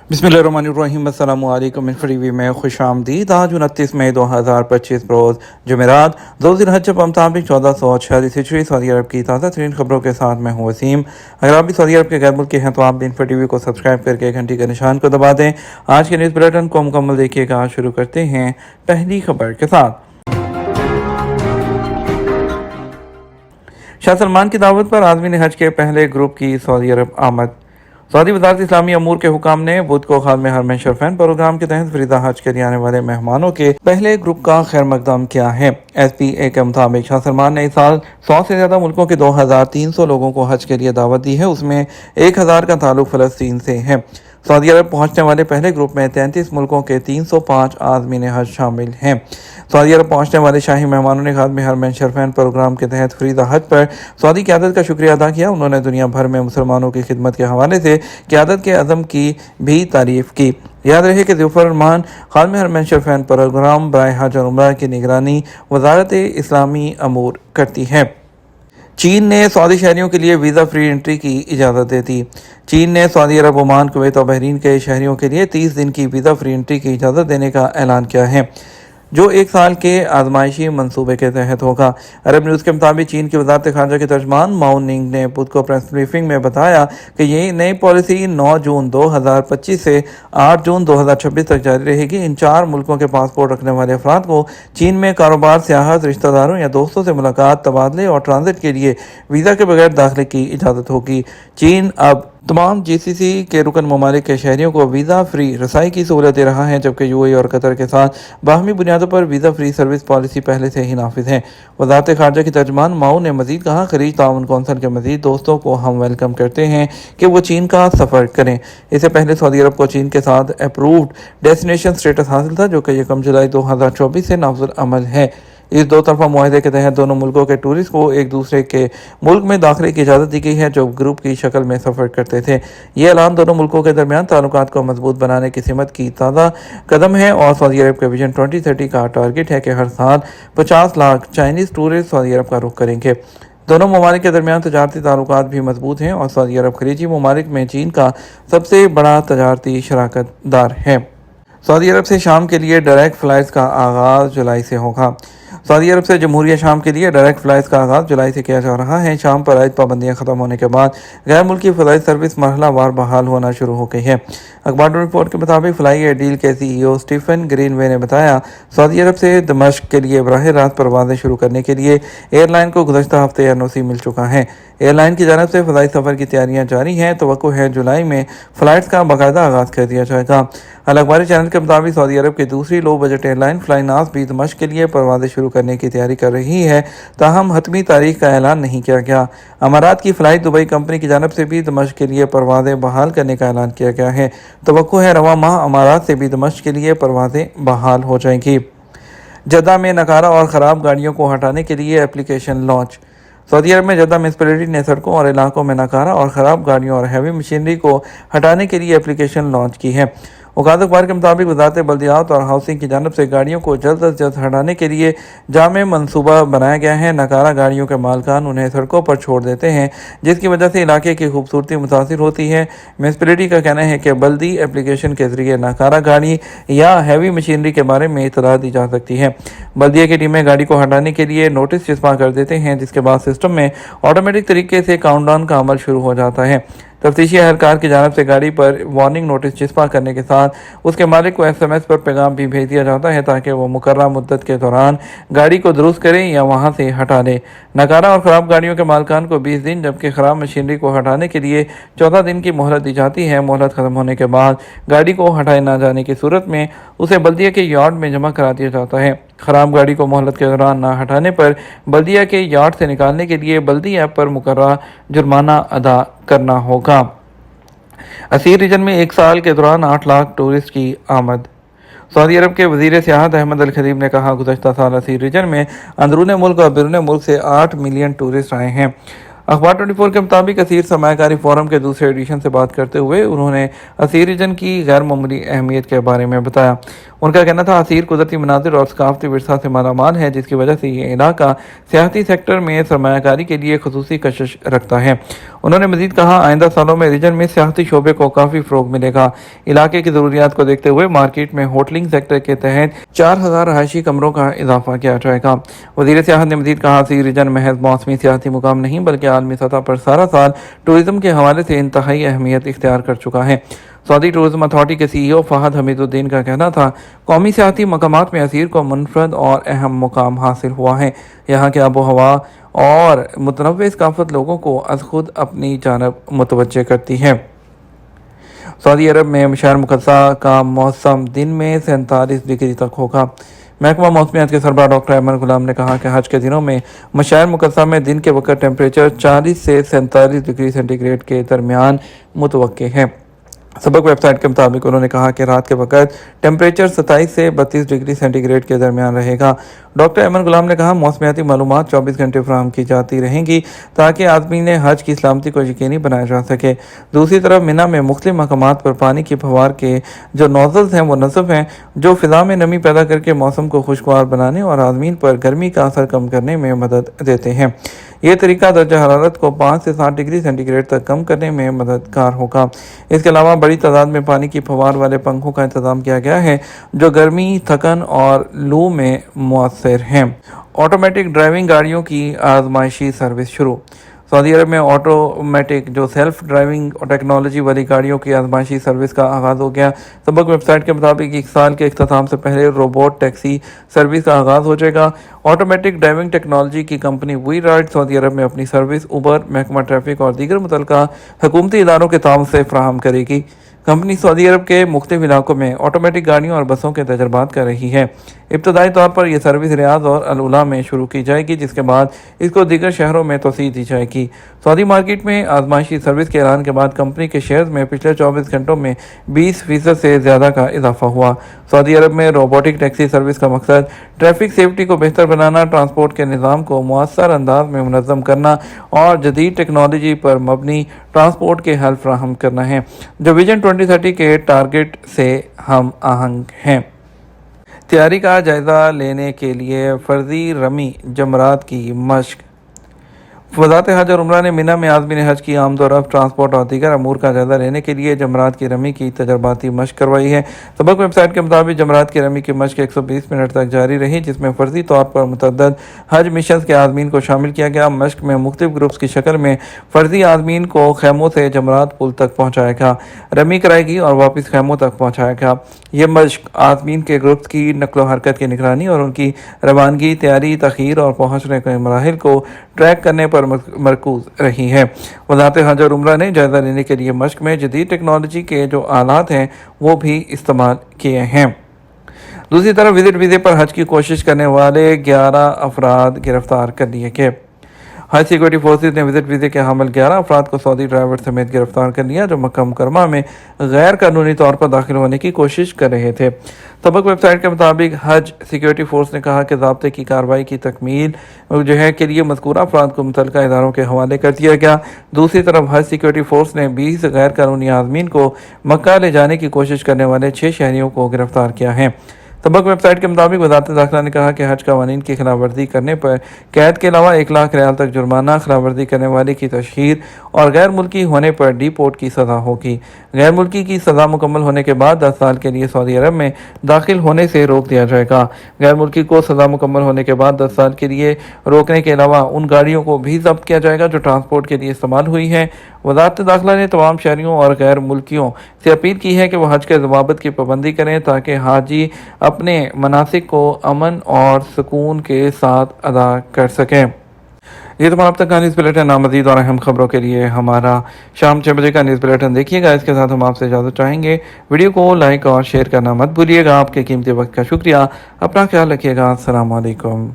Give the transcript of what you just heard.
बिस्मिल्लाहिर्रहमानिर्रहीम। अस्सलामु अलैकुम। फ्रीवी में खुश आमदीद। आज 29 मई 2025 रोज़ जुमेरात ज़ुल्हिज्जा मुताबिक 1446 हिजरी सऊदी अरब की ताज़ा तरीन खबरों के साथ मैं हूँ वसीम। अगर आप भी सऊदी अरब के गैर मुल्क के हैं तो आप भी इन्फो टीवी को सब्सक्राइब करके घंटी के निशान को दबा दें। आज के न्यूज़ बुलेटिन को मुकम्मल देखिएगा। शुरू करते हैं पहली खबर के साथ। शाह सलमान की दावत पर आज़मीन हज के पहले ग्रुप की सऊदी अरब आमद। सऊदी वज़ारत इस्लामी अमूर के हुकाम ने बुध को खादमे हरमैन शरीफैन प्रोग्राम के तहत फरीदा हज के लिए आने वाले मेहमानों के पहले ग्रुप का खैर मकदम किया है। SPA के मुताबिक शाह सलमान ने इस साल 100 से ज़्यादा मुल्कों के 2300 लोगों को हज के लिए दावत दी है। उसमें 1000 का ताल्लुक फ़लस्तीन से है। सऊदी अरब पहुंचने वाले पहले ग्रुप में 33 मुल्कों के 305 आज़मीन हज शामिल हैं। सऊदी अरब पहुंचने वाले शाही मेहमानों ने खादमे हरमैन शरीफैन प्रोग्राम के तहत फरीदा हज पर सऊदी क़यादत का शुक्रिया अदा किया। उन्होंने दुनिया भर में मुसलमानों की खिदमत के हवाले से क़यादत के अज़म की भी तारीफ़ की। याद रहे कि ज़ुफ़र रहमान खादमे हरमैन शरीफैन प्रोग्राम बराए हज और उम्रा की निगरानी वज़ारत इस्लामी अमूर करती है। चीन ने सऊदी शहरियों के लिए वीज़ा फ्री एंट्री की इजाज़त दे दी। चीन ने सऊदी अरब, ओमान, कुवैत और बहरीन के शहरियों के लिए 30 दिन की वीज़ा फ्री एंट्री की इजाज़त देने का ऐलान किया है, जो 1 साल के आजमाइशी मंसूबे के तहत होगा। अरब न्यूज़ के मुताबिक चीन की वज़ारत ख़ारजा के तर्जमान माओ निंग ने बुध को प्रेस ब्रीफिंग में बताया कि ये नई पॉलिसी 9 जून 2025 से 8 जून 2026 तक जारी रहेगी। इन 4 मुल्कों के पासपोर्ट रखने वाले अफराद को चीन में कारोबार, सियाहत, रिश्तेदारों या दोस्तों से मुलाकात, तबादले और ट्रांजिट के लिए वीज़ा के बगैर दाखिले की इजाज़त होगी। चीन अब तमाम GCC के रुकन ममालिक के शहरियों को वीज़ा फ्री रसाई की सहूलत दे रहा है, जबकि UAE और कतर के साथ बाहमी बुनियादों पर वीज़ा फ्री सर्विस पॉलिसी पहले से ही नाफिज है। वज़ारत ख़ारजा की तर्जमान माओ ने मज़ीद कहा, खलीज ताउन कौंसिल के मज़ीद दोस्तों को हम वेलकम करते हैं कि वो चीन का सफ़र करें। इससे पहले सऊदी अरब को चीन के साथ अप्रूव्ड डेस्टिनेशन स्टेटस हासिल था, जो कि 1 जुलाई 2024 से नाफिज़ अमल है। इस 2 तरफ़ा मुआहदे के तहत दोनों मुल्कों के टूरिस्ट को एक दूसरे के मुल्क में दाखिले की इजाज़त दी गई है, जो ग्रुप की शक्ल में सफ़र करते थे। ये ऐलान दोनों मुल्कों के दरमियान ताल्लुकात को मजबूत बनाने की सिमत की ताज़ा कदम है और सऊदी अरब के विजन 2030 का टारगेट है कि हर साल 50 लाख चाइनीज़ टूरिस्ट सऊदी अरब का रुख करेंगे। दोनों ममालिक के दरमियान तजारती ताल्लुकात भी मजबूत हैं और सऊदी अरब खलीजी ममालिक में चीन का सबसे बड़ा तजारती शराकत दार है। सऊदी अरब से शाम के लिए डायरेक्ट फ़्लाइट्स का आगाज़ जुलाई से होगा। सऊदी अरब से जमहूरिया शाम के लिए डायरेक्ट फ़्लाइट्स का आगाज़ जुलाई से किया जा रहा है। शाम पर आयद पाबंदियाँ ख़त्म होने के बाद गैर मुल्की फ़लाई सर्विस मरहला वार बहाल होना शुरू हो गई है। अखबार रिपोर्ट के मुताबिक फ्लाई एडील के CEO स्टीफन ग्रीनवे ने बताया, सऊदी अरब से दमश्क के लिए बराह रास्त परवाज़ें शुरू करने के लिए एयरलाइन को गुज़श्ता हफ्ते NOC मिल चुका है। एयरलाइन की जानब से फ़लाई सफ़र की तैयारियां जारी हैं। तवक्को है जुलाई में फ़्लाइट्स का बाकायदा आगाज़ कर दिया जाएगा। अल अखबारी चैनल के मुताबिक सऊदी अरब की दूसरी लो बजट एयरलाइन फ्लाई नास भी दमश्क के लिए परवाज़ें शुरू करने की तैयारी कर रही है, ताहम हतमी तारीख का ऐलान नहीं किया गया। अमारात की फ़्लाई दुबई कंपनी की जानब से भी दमश्क के लिए परवाज़ें बहाल करने का ऐलान किया गया है। तवक्को है रवा माह अमारात से भी दमश्क के लिए परवाज़ें बहाल हो जाएंगी। जद्दा में नकारा और ख़राब गाड़ियों को हटाने के लिए एप्लीकेशन लॉन्च। सऊदी अरब में जद्दा म्यूनिसिपैलिटी ने सड़कों और इलाकों में नकारा और ख़राब गाड़ियों और हैवी मशीनरी को हटाने के लिए एप्लीकेशन लॉन्च की है। औकात अखबार के मुताबिक वज़ारत बल्दियात और हाउसिंग की जानब से गाड़ियों को जल्द अज जल्द हटाने के लिए जामे मनसूबा बनाया गया है। नकारा गाड़ियों के मालकान उन्हें सड़कों पर छोड़ देते हैं, जिसकी वजह से इलाके की खूबसूरती मुतासिर होती है। म्यूनिसिपैलिटी का कहना है कि बल्दी एप्लीकेशन के जरिए नकारा गाड़ी या हैवी मशीनरी के बारे में इतला दी जा सकती है। बल्दिया की टीमें गाड़ी को हटाने के लिए नोटिस चिस्पा कर देते हैं, जिसके बाद सिस्टम में ऑटोमेटिक तरीके से काउंटडाउन का अमल शुरू हो जाता है। तफ्तीशी अहलकार की जानब से गाड़ी पर वार्निंग नोटिस चिस्पा करने के साथ उसके मालिक को SMS पर पैगाम भी भेज दिया जाता है, ताकि वो मुकर्रर मुद्दत के दौरान गाड़ी को दुरुस्त करें या वहां से हटा दें। नकारा और ख़राब गाड़ियों के मालकान को 20 दिन, जबकि ख़राब मशीनरी को हटाने के लिए 14 दिन की मोहलत दी जाती है। मोहलत ख़त्म होने के बाद गाड़ी को हटाए ना जाने की सूरत में उसे बल्दिया के यार्ड में जमा करा दिया जाता है। ख़राब गाड़ी को मोहलत के दौरान ना हटाने पर बल्दिया के यार्ड से निकालने के लिए बल्दी ऐप पर मुकर्रर जुर्माना अदा करना होगा। असीर रीजन में 1 साल के दौरान 8 लाख टूरिस्ट की आमद। सऊदी अरब के वज़ीर सियाहत अहमद अल खलीब ने कहा, गुज़श्ता साल असीर रीजन में अंदरून मुल्क और बैरून मुल्क से 8 मिलियन टूरिस्ट आए हैं। अखबार 24 के मुताबिक असीर सरमायाकारी फोरम के दूसरे एडिशन से बात करते हुए उन्होंने असीर रीजन की गैर मामूली अहमियत के बारे में बताया। उनका कहना था असीर कुदरती मनाजिर और सकाफती विरसा से मालामाल है, जिसकी वजह से ये इलाका सियाहती सेक्टर में सरमायाकारी के लिए खसूसी कशिश रखता है। उन्होंने मजीद कहा आइंदा सालों में रीजन में सियाहती शोबे को काफ़ी फ़रोग मिलेगा। इलाके की ज़रूरियात को देखते हुए मार्केट में होटलिंग सेक्टर के तहत 4000 रहायशी कमरों का इजाफा किया जाएगा। वज़ीर सियाहत ने मजीद कहा असीर रीजन महज मौसमी सियाहती मुकाम नहीं बल्कि आलमी सतह पर सारा साल टूरिज्म के हवाले से इंतहाई अहमियत इख्तियार कर चुका है। सऊदी टूरिज्म अथॉरिटी के CEO फहद हमीदुद्दीन का कहना था कौमी सियाहती मकामात में असीर को मुनफरद और अहम मुकाम हासिल हुआ है। यहाँ के आबो हवा और मुतनव्वे सकाफत लोगों को अज खुद अपनी जानब मुतवज्जे करती है। सऊदी अरब में शहर मुक़द्दसा का मौसम दिन में 47 डिग्री तक होगा। महकमा मौसमियात के सरबराह डॉक्टर अहमद गुलाम ने कहा कि हज के दिनों में मशायर मुक़द्दसा में दिन के वक्त टेम्परेचर 40 से 47 डिग्री सेंटीग्रेड के दरमियान मुतवक्के है। सबक वेबसाइट के मुताबिक उन्होंने कहा कि रात के वक्त टेम्परेचर 27 से 32 डिग्री सेंटीग्रेड के दरमियान रहेगा। डॉक्टर अहमद गुलाम ने कहा मौसमियाती मालूमात 24 घंटे फराहम की जाती रहेंगी ताकि आदमी ने हज की सलामती को यकीनी बनाया जा सके। दूसरी तरफ मिना में मुख्तलिफ मकामात पर पानी की फवार के जो नोजल्स हैं वो नस्ब हैं जो फ़िज़ा में नमी पैदा करके मौसम को खुशगवार बनाने और आदमीन पर गर्मी का असर कम करने में मदद देते हैं। ये तरीका दर्जा हरारत को 5 से 7 डिग्री सेंटीग्रेड तक कम करने में मददगार होगा। इसके अलावा बड़ी तादाद में पानी की फवार वाले पंखों का इंतजाम किया गया है जो गर्मी, थकन और लू में मुअस्सर हैं। ऑटोमेटिक ड्राइविंग गाड़ियों की आजमाइशी सर्विस शुरू। सऊदी अरब में ऑटोमेटिक जो सेल्फ ड्राइविंग टेक्नोलॉजी वाली गाड़ियों की आजमाइशी सर्विस का आगाज़ हो गया। सबक वेबसाइट के मुताबिक 1 साल के इख्तिताम से पहले रोबोट टैक्सी सर्विस का आगाज़ हो जाएगा। ऑटोमेटिक ड्राइविंग टेक्नोलॉजी की कंपनी वी राइड सऊदी अरब में अपनी सर्विस उबर, महकमा ट्रैफिक और दीगर मुतल्लिका हुकूमती इदारों के ताउन से फराहम करेगी। कंपनी सऊदी अरब के मुख्तलिफ इलाकों में ऑटोमेटिक गाड़ियों और बसों के तजर्बात कर रही है। इब्तदाई तौर पर यह सर्विस रियाद और अल उला में शुरू की जाएगी, जिसके बाद इसको दीगर शहरों में तोसी दी जाएगी। सऊदी मार्केट में आजमाइशी सर्विस के ऐलान के बाद कंपनी के शेयर्स में पिछले 24 घंटों में 20% से ज़्यादा का इजाफा हुआ। सऊदी अरब में रोबोटिक टैक्सी सर्विस का मकसद ट्रैफिक सेफ्टी को बेहतर बनाना, ट्रांसपोर्ट के निज़ाम को मुअस्सर अंदाज में मुनज़्ज़म करना और जदीद टेक्नोलॉजी पर मबनी ट्रांसपोर्ट के हल फ्राहम करना है जो विजन 2030 के टारगेट से हम आहंग हैं। तैयारी का जायज़ा लेने के लिए फ़र्ज़ी रमी जमरात की मश्क। वज़ारत हज और उम्रा ने मिना में आज़मीन हज की आमद और रफ्त, ट्रांसपोर्ट और दीगर अमूर का जायज़ा लेने के लिए जमरात की रमी की तजर्बाती मश्क करवाई है। सबक वेबसाइट के मुताबिक जमरात की रमी की मश्क 120 मिनट तक जारी रही, जिसमें फ़र्जी तौर पर मुतअद्दिद हज मिशन के आज़मीन को शामिल किया गया। मश्क में मुख्तलिफ ग्रुप्स की शक्ल में फ़र्जी आज़मीन को खैमों से जमरात पुल तक पहुँचाएगा, रमी कराएगी और वापस खैमों तक पहुँचाएगा। ये मश्क आज़मीन के ग्रुप्स की नकलो हरकत की निगरानी और उनकी रवानगी, तैयारी, तख़ीर और पहुँचने के मराहिल को ट्रैक करने पर मरकूज रही है। वज़ारत हज और उम्रा ने जायज़ा लेने के लिए मश्क में जदीद टेक्नोलॉजी के जो आलात हैं वो भी इस्तेमाल किए हैं। दूसरी तरफ विजिट वीज़े पर हज की कोशिश करने वाले 11 अफराद गिरफ्तार कर लिए गए। हज सिक्योरिटी फोर्सेज ने विजिट वीज़े के हामिल 11 अफराद को सऊदी ड्राइवर समेत गिरफ्तार कर लिया जो मक्का मुकरमा में गैर कानूनी तौर पर दाखिल होने की कोशिश कर रहे थे। सबक वेबसाइट के मुताबिक हज सिक्योरिटी फोर्स ने कहा कि ज़ाब्ते की कार्रवाई की तकमील के लिए मज़कूरा अफराद को मुतल्लिका इदारों के हवाले कर दिया गया। दूसरी तरफ हज सिक्योरिटी फोर्स ने 20 गैर कानूनी आज़मीन को मक्का ले जाने की कोशिश करने वाले 6 शहरियों को गिरफ्तार किया है। सबक वेबसाइट के मुताबिक वज़ारत दाखिला ने कहा कि हज कवानीन की खिलाफ वर्जी करने पर कैद के अलावा 1 लाख रियाल तक जुर्माना, खिलाफ वर्जी करने वाले की तशहीर और गैर मुल्की होने पर डीपोर्ट की सज़ा होगी। गैर मुल्की की सज़ा मुकम्मल होने के बाद 10 साल के लिए सऊदी अरब में दाखिल होने से रोक दिया जाएगा। गैर मुल्की को सज़ा मुकम्मल होने के बाद 10 साल के लिए रोकने के अलावा उन गाड़ियों को भी जब्त किया जाएगा जो ट्रांसपोर्ट के लिए इस्तेमाल हुई हैं। वज़ारत दाखिला ने तमाम शहरियों और गैर मुल्कियों से अपील की है कि वह हज के ज़वाबित की पाबंदी करें ताकि हाजी अपने मनासिक को अमन और सुकून के साथ अदा कर सकें। ये तो अब तक का न्यूज़ बुलेटिन। नामज़ीद और अहम खबरों के लिए हमारा शाम 6 बजे का न्यूज़ बुलेटिन देखिएगा। इसके साथ हम आपसे इजाज़त चाहेंगे। वीडियो को लाइक और शेयर करना मत भूलिएगा। आपके कीमती वक्त का शुक्रिया। अपना ख्याल रखिएगा। अस्सलाम वालेकुम।